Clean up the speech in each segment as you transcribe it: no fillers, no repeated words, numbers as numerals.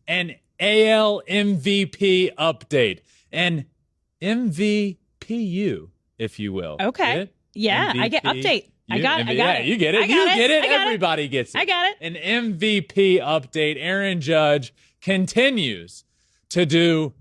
an AL MVP update, an MVPU, if you will. Okay. Yeah, MVP, I get update. I got it. I got it. You get it. Everybody gets it. I got it. An MVP update. Aaron Judge continues to do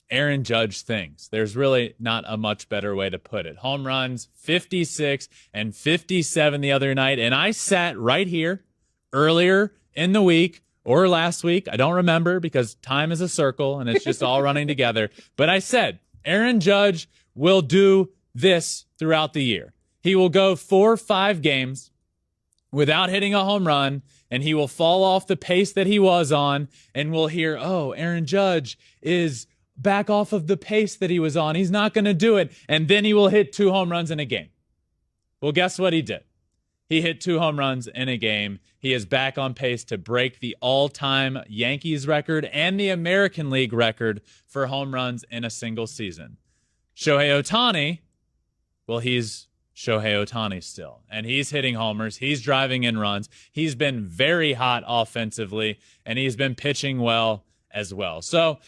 Aaron Judge things. There's really not a much better way to put it. Home runs, 56 and 57 the other night. And I sat right here earlier in the week or last week. I don't remember because time is a circle and it's just all running together. But I said, Aaron Judge will do this throughout the year. He will go 4 or 5 games without hitting a home run, and he will fall off the pace that he was on, and we'll hear, oh, Aaron Judge is back off of the pace that he was on. He's not going to do it. And then he will hit 2 home runs in a game. Well, guess what he did? He hit 2 home runs in a game. He is back on pace to break the all-time Yankees record and the American League record for home runs in a single season. Shohei Ohtani, well, he's Shohei Ohtani still, and he's hitting homers. He's driving in runs. He's been very hot offensively, and he's been pitching well as well. So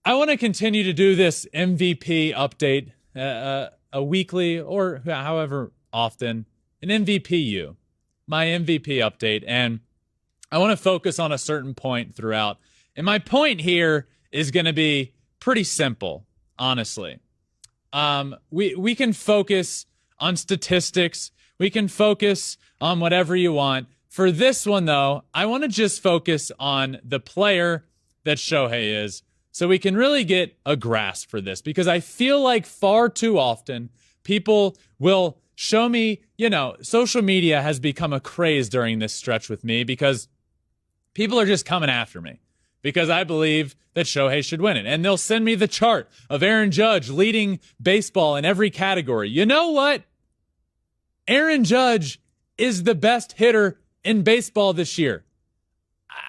I want to continue to do this MVP update a weekly or however often, an MVPU, my MVP update, and I want to focus on a certain point throughout. And my point here is going to be pretty simple, honestly. We can focus on statistics. We can focus on whatever you want. For this one, though, I want to just focus on the player that Shohei is so we can really get a grasp for this, because I feel like far too often people will show me, social media has become a craze during this stretch with me because people are just coming after me because I believe that Shohei should win it. And they'll send me the chart of Aaron Judge leading baseball in every category. You know what? Aaron Judge is the best hitter in baseball this year.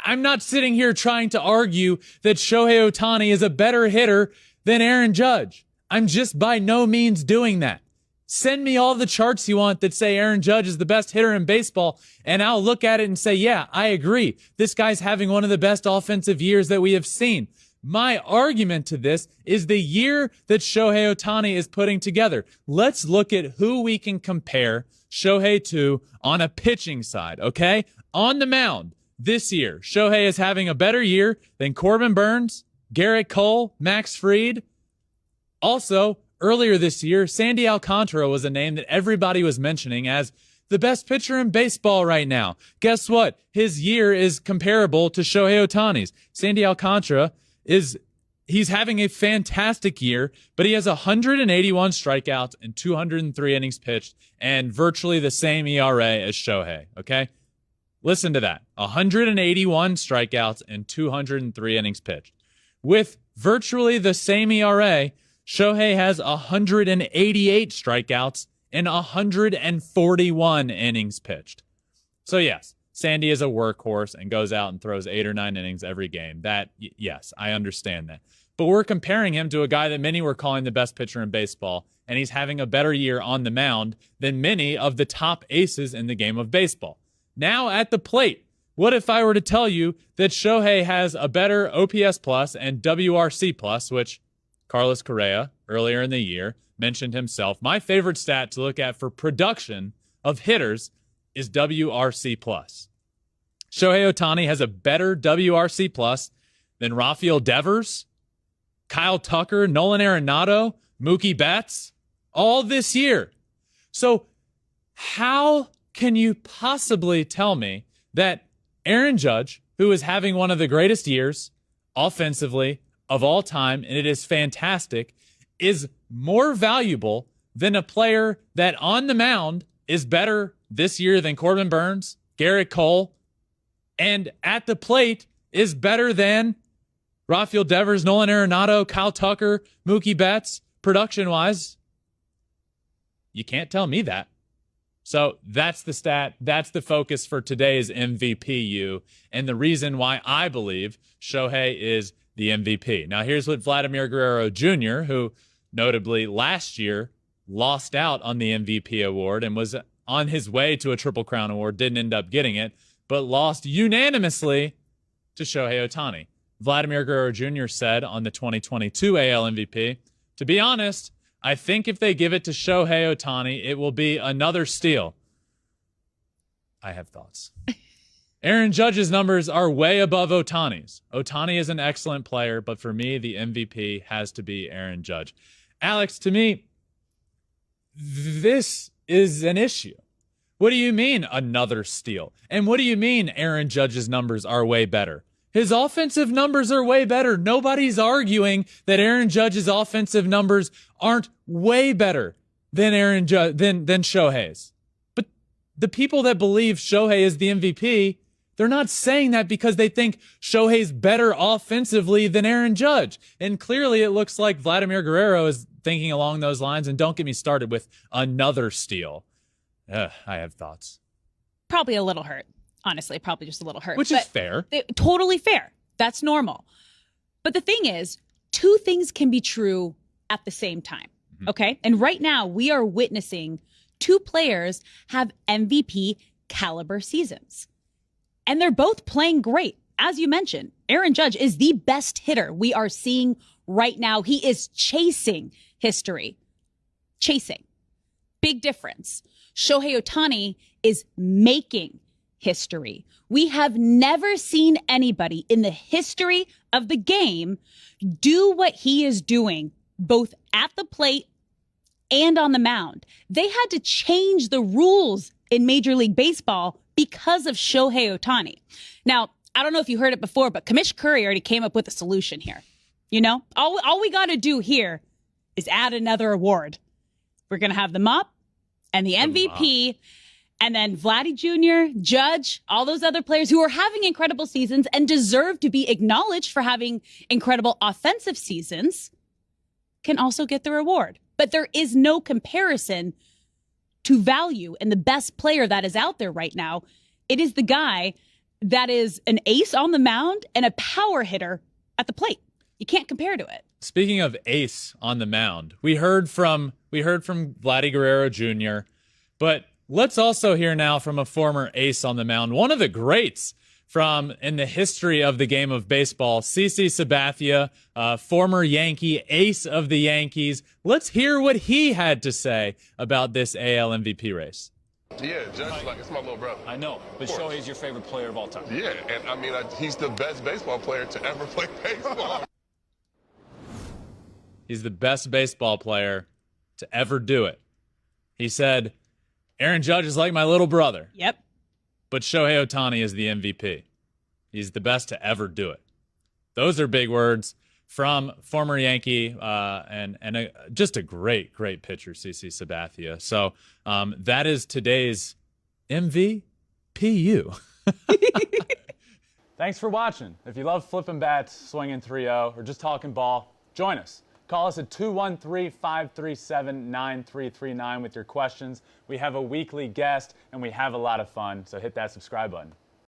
I'm not sitting here trying to argue that Shohei Ohtani is a better hitter than Aaron Judge. I'm just by no means doing that. Send me all the charts you want that say Aaron Judge is the best hitter in baseball, and I'll look at it and say, yeah, I agree. This guy's having one of the best offensive years that we have seen. My argument to this is the year that Shohei Ohtani is putting together. Let's look at who we can compare Shohei to on a pitching side, okay? On the mound this year, Shohei is having a better year than Corbin Burns, Garrett Cole, Max Fried. Also, earlier this year, Sandy Alcantara was a name that everybody was mentioning as the best pitcher in baseball right now. Guess what? His year is comparable to Shohei Ohtani's. Sandy Alcantara he's having a fantastic year, but he has 181 strikeouts and 203 innings pitched and virtually the same ERA as Shohei, okay? Listen to that. 181 strikeouts and 203 innings pitched. With virtually the same ERA, Shohei has 188 strikeouts and 141 innings pitched. So yes, Sandy is a workhorse and goes out and throws 8 or 9 innings every game. Yes, I understand that. But we're comparing him to a guy that many were calling the best pitcher in baseball, and he's having a better year on the mound than many of the top aces in the game of baseball. Now at the plate, what if I were to tell you that Shohei has a better OPS plus and WRC plus, which Carlos Correa earlier in the year mentioned himself. My favorite stat to look at for production of hitters is WRC plus. Shohei Ohtani has a better WRC plus than Rafael Devers, Kyle Tucker, Nolan Arenado, Mookie Betts, all this year. So how can you possibly tell me that Aaron Judge, who is having one of the greatest years offensively of all time, and it is fantastic, is more valuable than a player that on the mound is better this year than Corbin Burns, Garrett Cole, and at the plate is better than Rafael Devers, Nolan Arenado, Kyle Tucker, Mookie Betts, production-wise? You can't tell me that. So that's the stat. That's the focus for today's MVPU, and the reason why I believe Shohei is the MVP. Now, here's what Vladimir Guerrero Jr., who notably last year lost out on the MVP award and was on his way to a Triple Crown award, didn't end up getting it, but lost unanimously to Shohei Ohtani. Vladimir Guerrero Jr. said on the 2022 AL MVP, to be honest, I think if they give it to Shohei Ohtani, it will be another steal. I have thoughts. Aaron Judge's numbers are way above Ohtani's. Ohtani is an excellent player, but for me, the MVP has to be Aaron Judge. Alex, to me, this is an issue. What do you mean another steal? And what do you mean Aaron Judge's numbers are way better? His offensive numbers are way better. Nobody's arguing that Aaron Judge's offensive numbers aren't way better than than Shohei's. But the people that believe Shohei is the MVP, they're not saying that because they think Shohei's better offensively than Aaron Judge. And clearly it looks like Vladimir Guerrero is thinking along those lines. And don't get me started with another steal. I have thoughts. Probably a little hurt. Honestly, probably just a little hurt. Which is fair. Totally fair. That's normal. But the thing is, two things can be true at the same time. Okay? And right now, we are witnessing two players have MVP caliber seasons. And they're both playing great. As you mentioned, Aaron Judge is the best hitter we are seeing right now. He is chasing history. Chasing. Big difference. Shohei Ohtani is making history. We have never seen anybody in the history of the game do what he is doing, both at the plate and on the mound. They had to change the rules in Major League Baseball because of Shohei Ohtani. Now, I don't know if you heard it before, but Commish Curry already came up with a solution here. You know, all we got to do here is add another award. We're going to have the mop and the MVP. And then Vladdy Jr., Judge, all those other players who are having incredible seasons and deserve to be acknowledged for having incredible offensive seasons can also get the reward. But there is no comparison to value in the best player that is out there right now. It is the guy that is an ace on the mound and a power hitter at the plate. You can't compare to it. Speaking of ace on the mound, we heard from Vladdy Guerrero Jr., but let's also hear now from a former ace on the mound, one of the greats in the history of the game of baseball, CC Sabathia, former Yankee, ace of the Yankees. Let's hear what he had to say about this AL MVP race. Yeah, Judge, it's my little brother. I know, but Shohei's your favorite player of all time. Yeah, and I mean, he's the best baseball player to ever play baseball. He's the best baseball player to ever do it. He said, Aaron Judge is like my little brother. Yep. But Shohei Ohtani is the MVP. He's the best to ever do it. Those are big words from former Yankee and just a great pitcher, CC Sabathia. So that is today's MVPU. Thanks for watching. If you love flipping bats, swinging 3-0, or just talking ball, join us. Call us at 213-537-9339 with your questions. We have a weekly guest, and we have a lot of fun, so hit that subscribe button.